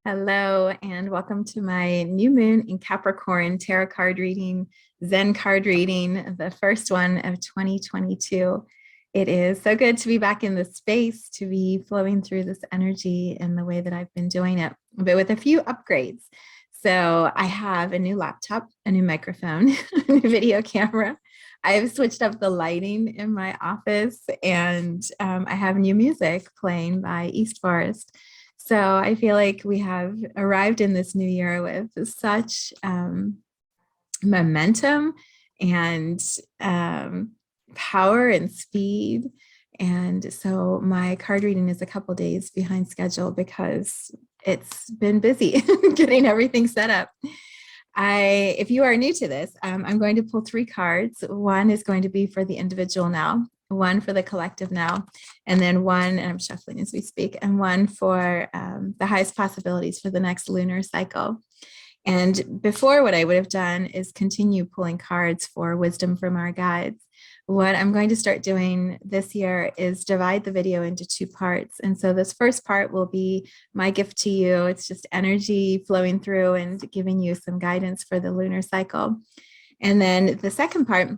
Hello, and welcome to my new moon in Capricorn tarot card reading, Zen card reading, the first one of 2022. It is so good to be back in this space, to be flowing through this energy in the way that I've been doing it, but with a few upgrades. So I have a new laptop, a new microphone, a new video camera. I've switched up the lighting in my office, and I have new music playing by East Forest. So I feel like we have arrived in this new year with such momentum and power and speed. And so my card reading is a couple days behind schedule because it's been busy getting everything set up. If you are new to this, I'm going to pull three cards. One is going to be for the individual now, one for the collective now, and then one, and I'm shuffling as we speak, and one for the highest possibilities for the next lunar cycle. And before, what I would have done is continue pulling cards for wisdom from our guides. What I'm going to start doing this year is divide the video into two parts. And so this first part will be my gift to you. It's just energy flowing through and giving you some guidance for the lunar cycle. And then the second part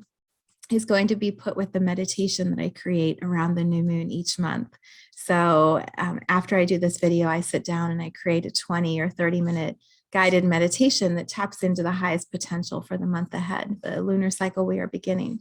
is going to be put with the meditation that I create around the new moon each month. So after I do this video, I sit down and I create a 20 or 30-minute guided meditation that taps into the highest potential for the month ahead, the lunar cycle we are beginning.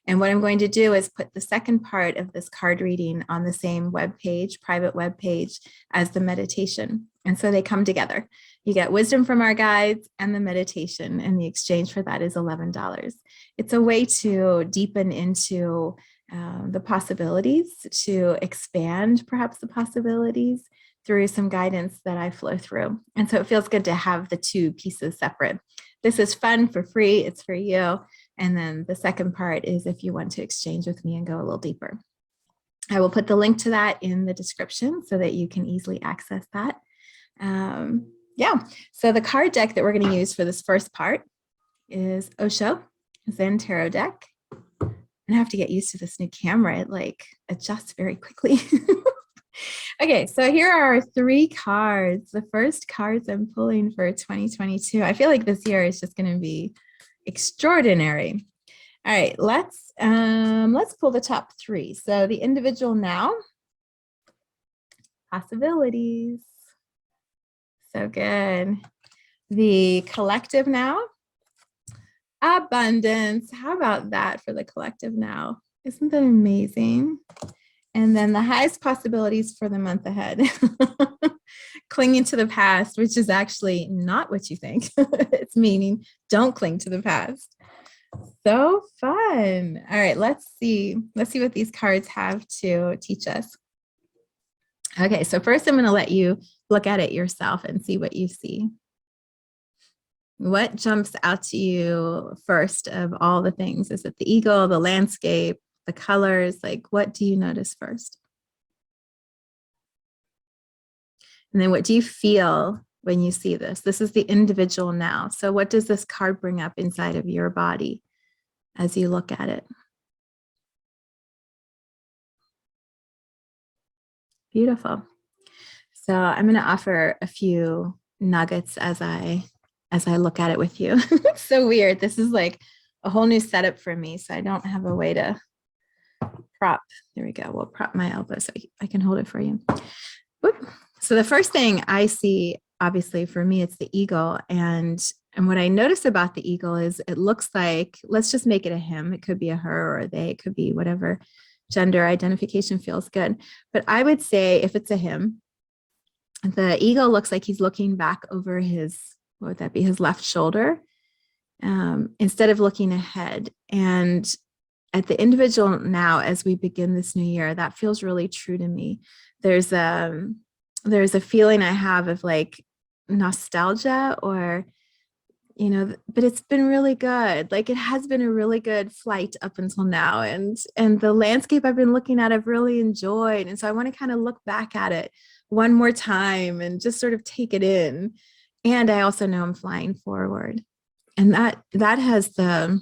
And what I'm going to do is put the second part of this card reading on the same webpage, private webpage, as the meditation. And so they come together. You get wisdom from our guides and the meditation, and the exchange for that is $11. It's a way to deepen into the possibilities, to expand perhaps the possibilities through some guidance that I flow through. And so it feels good to have the two pieces separate. This is fun for free, it's for you. And then the second part is if you want to exchange with me and go a little deeper. I will put the link to that in the description so that you can easily access that. So the card deck that we're going to use for this first part is Osho Zen Tarot deck. And I have to get used to this new camera. It like adjusts very quickly. Okay, so here are three cards. The first cards I'm pulling for 2022. I feel like this year is just going to be extraordinary. All right, let's pull the top three. So the individual now, possibilities. So good. The collective now, abundance. How about that for the collective now? Isn't that amazing? And then the highest possibilities for the month ahead. Clinging to the past, which is actually not what you think. It's meaning don't cling to the past. So fun. All right, let's see. Let's see what these cards have to teach us. Okay, so first I'm going to let you look at it yourself and see what you see. What jumps out to you first of all the things? Is it the eagle, the landscape, the colors? Like, what do you notice first? And then what do you feel when you see this? This is the individual now. So what does this card bring up inside of your body as you look at it? Beautiful. So I'm going to offer a few nuggets as I look at it with you. It's so weird. This is like a whole new setup for me. So I don't have a way to prop. There we go. We'll prop my elbow so I can hold it for you. Whoop. So the first thing I see, obviously for me, it's the eagle. And what I notice about the eagle is it looks like, let's just make it a him. It could be a her or a they. It could be whatever gender identification feels good. But I would say if it's a him, the eagle looks like he's looking back over his, what would that be, his left shoulder, instead of looking ahead. And at the individual now, as we begin this new year, that feels really true to me. There's a feeling I have of like nostalgia or, but it's been really good. Like it has been a really good flight up until now. And the landscape I've been looking at, I've really enjoyed. And so I want to kind of look back at it one more time and just sort of take it in. And I also know I'm flying forward. And that has the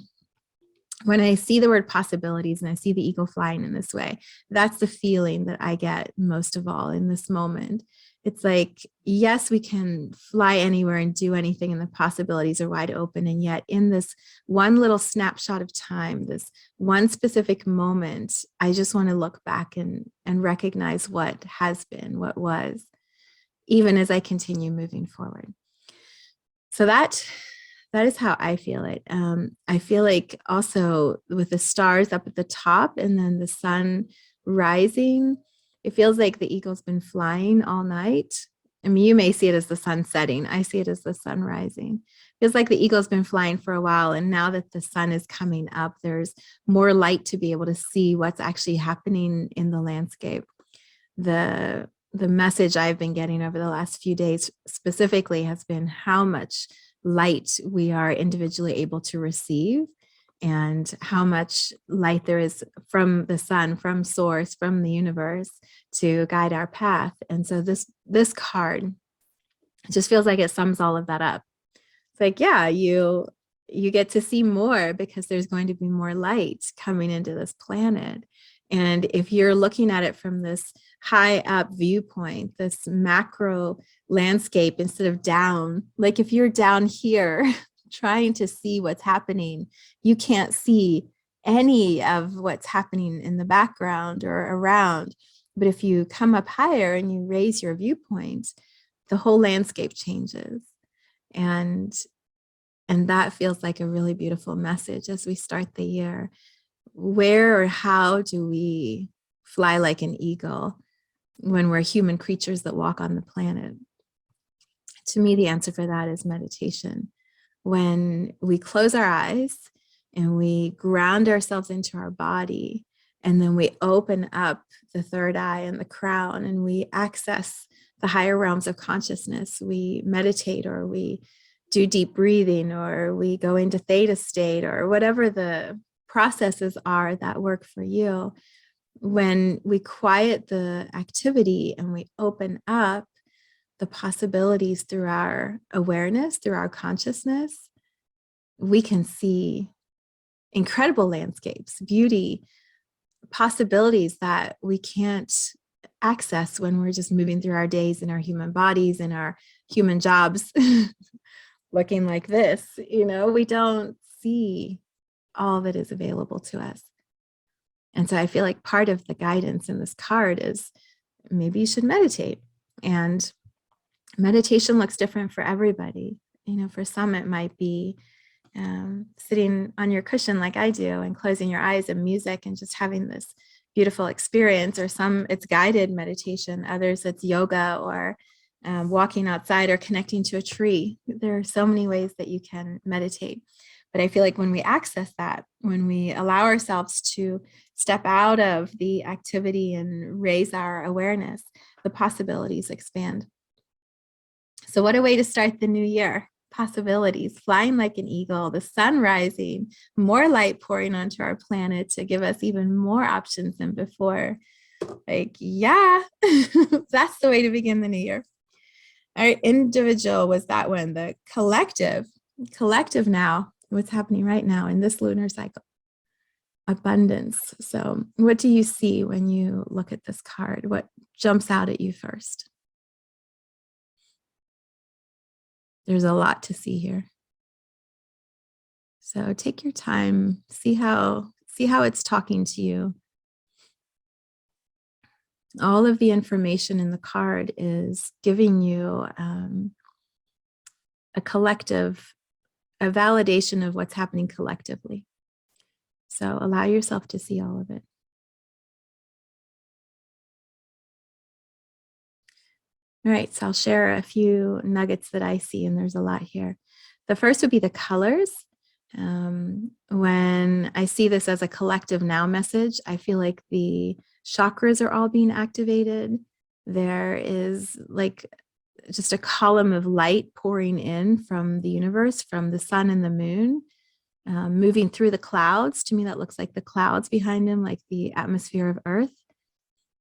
when I see the word possibilities and I see the eagle flying in this way, that's the feeling that I get most of all in this moment. It's like, yes, we can fly anywhere and do anything, and the possibilities are wide open. And yet, in this one little snapshot of time, this one specific moment, I just want to look back and recognize what has been, what was, even as I continue moving forward. So that is how I feel it. I feel like also with the stars up at the top and then the sun rising, it feels like the eagle's been flying all night. I mean, you may see it as the sun setting. I see it as the sun rising. It feels like the eagle's been flying for a while. And now that the sun is coming up, there's more light to be able to see what's actually happening in the landscape. The message I've been getting over the last few days specifically has been how much light we are individually able to receive, and how much light there is from the sun, from source, from the universe to guide our path. And so this card just feels like it sums all of that up. It's like, yeah, you get to see more because there's going to be more light coming into this planet. And if you're looking at it from this high up viewpoint, this macro landscape instead of down, like if you're down here trying to see what's happening, you can't see any of what's happening in the background or around. But if you come up higher and you raise your viewpoint, the whole landscape changes. And that feels like a really beautiful message as we start the year. Where or how do we fly like an eagle when we're human creatures that walk on the planet? To me, the answer for that is meditation. When we close our eyes and we ground ourselves into our body, and then we open up the third eye and the crown, and we access the higher realms of consciousness, we meditate, or we do deep breathing, or we go into theta state, or whatever the processes are that work for you. When we quiet the activity and we open up the possibilities through our awareness, through our consciousness, we can see incredible landscapes, beauty, possibilities that we can't access when we're just moving through our days in our human bodies and our human jobs looking like this. We don't see all that is available to us. And so I feel like part of the guidance in this card is maybe you should meditate. And meditation looks different for everybody. For some, it might be sitting on your cushion like I do and closing your eyes and music and just having this beautiful experience. Or some, it's guided meditation. Others, it's yoga or walking outside or connecting to a tree. There are so many ways that you can meditate. But I feel like when we access that, when we allow ourselves to step out of the activity and raise our awareness, the possibilities expand. So what a way to start the new year. Possibilities, flying like an eagle, the sun rising, more light pouring onto our planet to give us even more options than before. Like, yeah, that's the way to begin the new year. All right, individual was that one. The collective now, what's happening right now in this lunar cycle. Abundance. So what do you see when you look at this card? What jumps out at you first? There's a lot to see here. So take your time, see how it's talking to you. All of the information in the card is giving you a validation of what's happening collectively. So allow yourself to see all of it. All right, so I'll share a few nuggets that I see, and there's a lot here. The first would be the colors. When I see this as a collective now message, I feel like the chakras are all being activated. There is like just a column of light pouring in from the universe, from the sun and the moon, moving through the clouds. To me, that looks like the clouds behind him, like the atmosphere of Earth.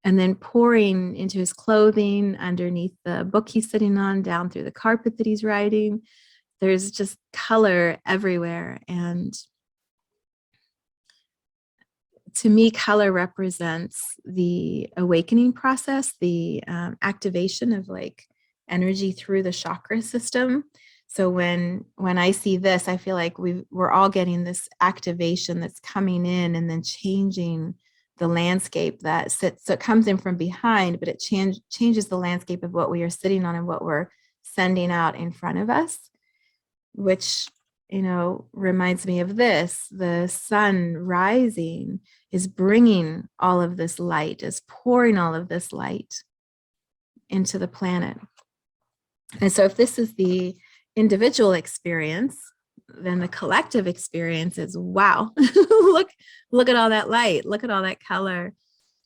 And then pouring into his clothing, underneath the book he's sitting on, down through the carpet that he's riding. There's just color everywhere. And to me, color represents the awakening process, the activation of like energy through the chakra system. So when I see this, I feel like we're all getting this activation that's coming in and then changing the landscape that sits. So it comes in from behind, but it changes the landscape of what we are sitting on and what we're sending out in front of us, which, you know, reminds me of this. The sun rising is bringing all of this light, is pouring all of this light into the planet. And so if this is the individual experience, then the collective experience is, wow, look at all that light, look at all that color,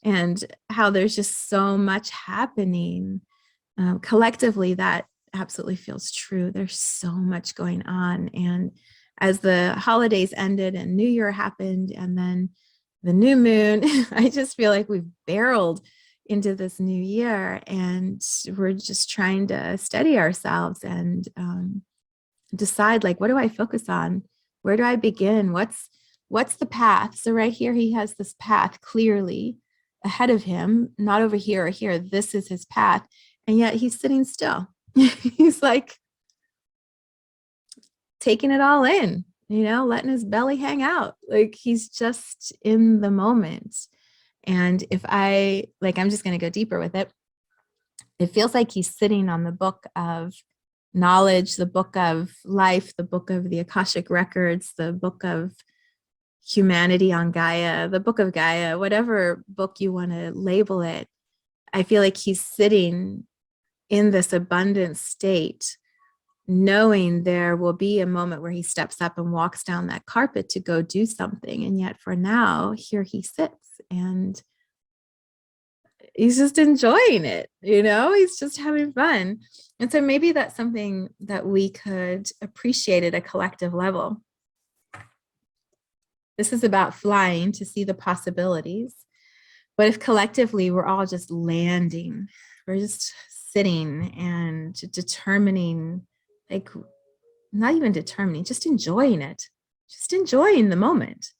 and how there's just so much happening collectively. That absolutely feels true. There's so much going on. And as the holidays ended and New Year happened, and then the new moon, I just feel like we've barreled into this new year, and we're just trying to steady ourselves and decide, like, what do I focus on? Where do I begin? What's the path? So right here, he has this path clearly ahead of him, not over here or here. This is his path. And yet he's sitting still. He's like taking it all in, you know, letting his belly hang out. Like he's just in the moment. And if I'm just going to go deeper with it. It feels like he's sitting on the book of knowledge, the book of life, the book of the Akashic records, the book of humanity on Gaia, the book of Gaia, whatever book you want to label it. I feel like he's sitting in this abundant state, knowing there will be a moment where he steps up and walks down that carpet to go do something. And yet for now, here he sits and he's just enjoying it, you know, he's just having fun. And so maybe that's something that we could appreciate at a collective level. This is about flying to see the possibilities. But if collectively we're all just landing, we're just sitting and determining, like, not even determining, just enjoying it, just enjoying the moment.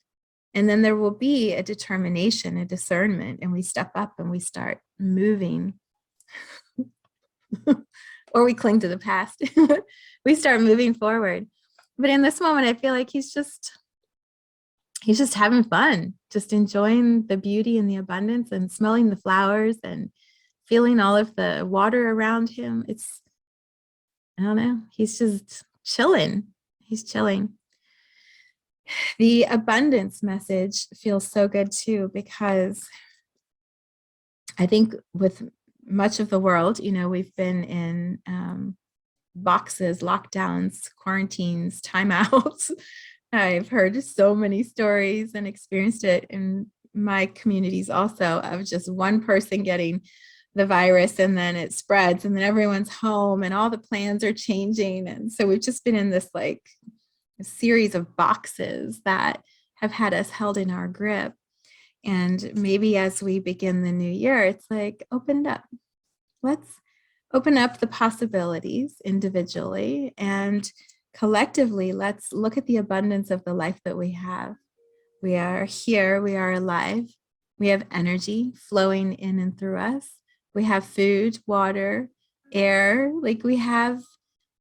And then there will be a determination, a discernment, and we step up and we start moving. Or we cling to the past. We start moving forward. But in this moment, I feel like he's just having fun, just enjoying the beauty and the abundance and smelling the flowers and feeling all of the water around him. I don't know, he's just chilling. He's chilling. The abundance message feels so good too, because I think with much of the world, you know, we've been in boxes, lockdowns, quarantines, timeouts. I've heard so many stories and experienced it in my communities also, of just one person getting the virus and then it spreads and then everyone's home and all the plans are changing. And so we've just been in this like a series of boxes that have had us held in our grip. And maybe as we begin the new year, it's like, open up. Let's open up the possibilities individually, and collectively, let's look at the abundance of the life that we have. We are here, we are alive, we have energy flowing in and through us. We have food, water, air, like we have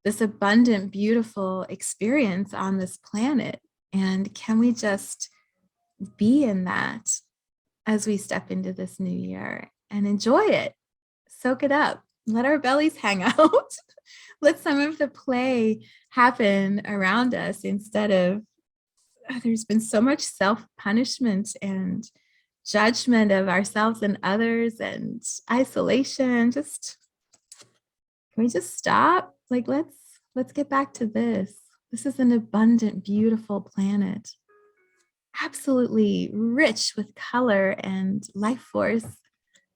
this abundant, beautiful experience on this planet. And can we just be in that as we step into this new year and enjoy it? Soak it up. Let our bellies hang out. Let some of the play happen around us instead of, there's been so much self-punishment and judgment of ourselves and others and isolation. Just, can we just stop? Like, let's get back to this. This is an abundant, beautiful planet. Absolutely rich with color and life force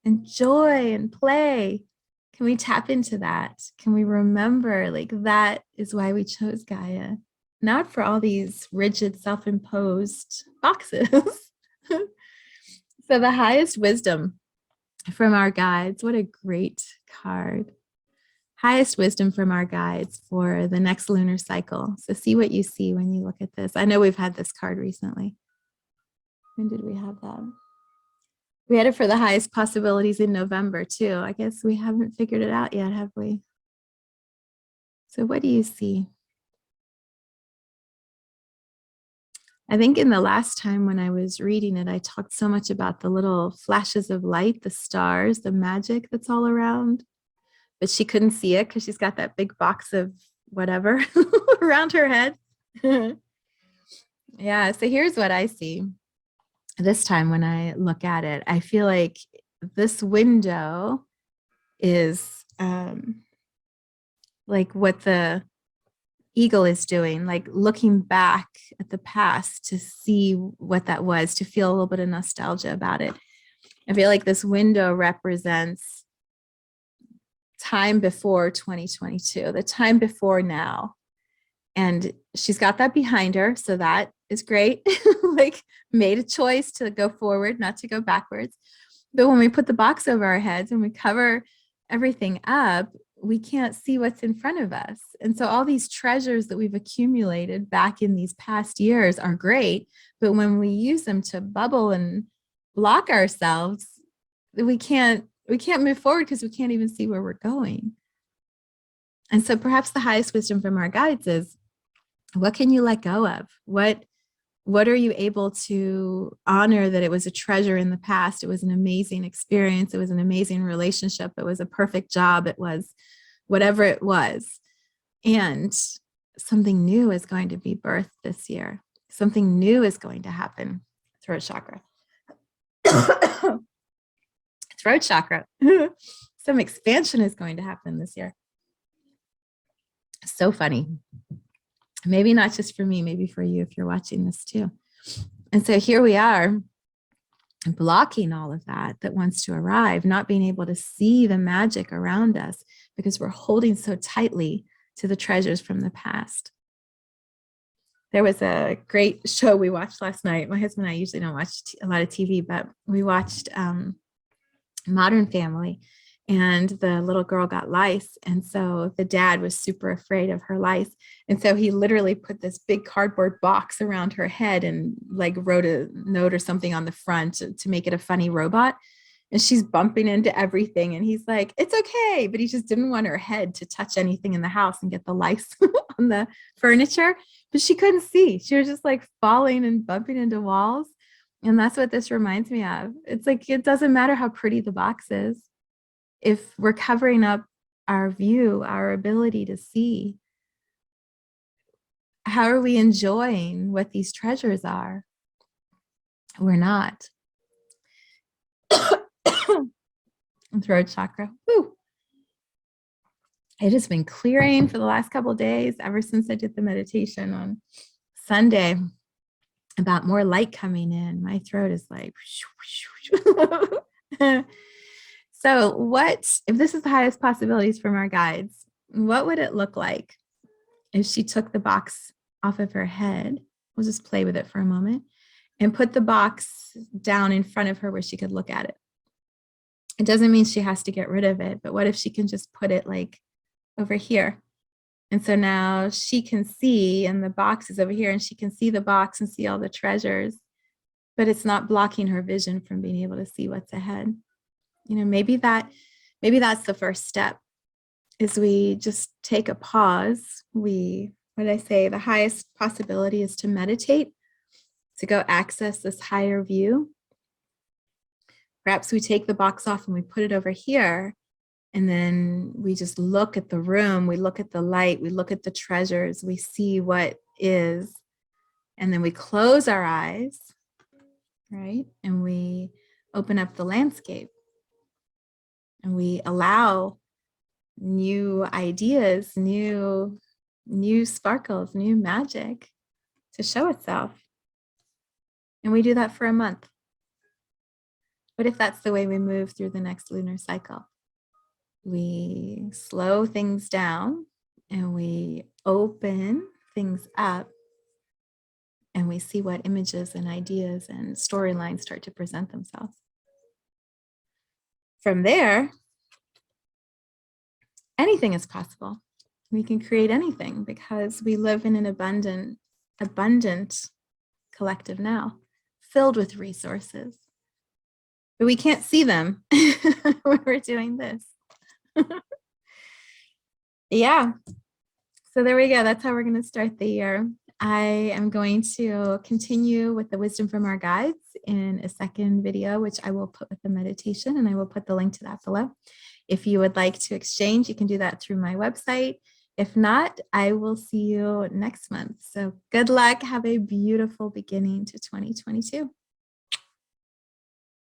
and joy and play. Can we tap into that? Can we remember, like, that is why we chose Gaia, not for all these rigid self-imposed boxes. So the highest wisdom from our guides, what a great card. Highest wisdom from our guides for the next lunar cycle. So see what you see when you look at this. I know we've had this card recently. When did we have that? We had it for the highest possibilities in November too. I guess we haven't figured it out yet, have we? So what do you see? I think in the last time when I was reading it, I talked so much about the little flashes of light, the stars, the magic that's all around, but she couldn't see it because she's got that big box of whatever around her head. Yeah, so here's what I see this time when I look at it. I feel like this window is like what the eagle is doing, like looking back at the past to see what that was, to feel a little bit of nostalgia about it. I feel like this window represents time before 2022, the time before now. And she's got that behind her. So that is great. Like made a choice to go forward, not to go backwards. But when we put the box over our heads and we cover everything up, we can't see what's in front of us. And so all these treasures that we've accumulated back in these past years are great. But when we use them to bubble and block ourselves, we can't move forward because we can't even see where we're going. And so perhaps the highest wisdom from our guides is, what can you let go of? What are you able to honor that it was a treasure in the past? It was an amazing experience. It was an amazing relationship. It was a perfect job. It was whatever it was. And something new is going to be birthed this year. Something new is going to happen. Throat chakra. Throat chakra. Some expansion is going to happen this year. So funny. Maybe not just for me, maybe for you if you're watching this too. And so here we are blocking all of that wants to arrive, not being able to see the magic around us because we're holding so tightly to the treasures from the past. There was a great show we watched last night. My husband and I usually don't watch a lot of TV, but we watched Modern Family. And the little girl got lice. And so the dad was super afraid of her lice. And so he literally put this big cardboard box around her head and like wrote a note or something on the front to make it a funny robot. And she's bumping into everything. And he's like, it's okay. But he just didn't want her head to touch anything in the house and get the lice on the furniture. But she couldn't see. She was just like falling and bumping into walls. And that's what this reminds me of. It's like, it doesn't matter how pretty the box is. If we're covering up our view, our ability to see, how are we enjoying what these treasures are? We're not. Throat chakra. Woo. It has been clearing for the last couple of days, ever since I did the meditation on Sunday about more light coming in. My throat is like, so what, if this is the highest possibilities from our guides, what would it look like if she took the box off of her head? We'll just play with it for a moment and put the box down in front of her where she could look at it. It doesn't mean she has to get rid of it, but what if she can just put it like over here? And so now she can see, and the box is over here, and she can see the box and see all the treasures, but it's not blocking her vision from being able to see what's ahead. You know, maybe that's the first step, is we just take a pause. What did I say? The highest possibility is to meditate, to go access this higher view. Perhaps we take the box off and we put it over here, and then we just look at the room, we look at the light, we look at the treasures, we see what is, and then we close our eyes, right? And we open up the landscape. And we allow new ideas, new sparkles, new magic to show itself. And we do that for a month. What if that's the way we move through the next lunar cycle? We slow things down and we open things up and we see what images and ideas and storylines start to present themselves. From there, anything is possible. We can create anything because we live in an abundant collective now, filled with resources, but we can't see them when we're doing this. Yeah. So there we go. That's how we're going to start the year. I am going to continue with the wisdom from our guides in a second video, which I will put with the meditation, and I will put the link to that below. If you would like to exchange, you can do that through my website. If not, I will see you next month. So good luck. Have a beautiful beginning to 2022.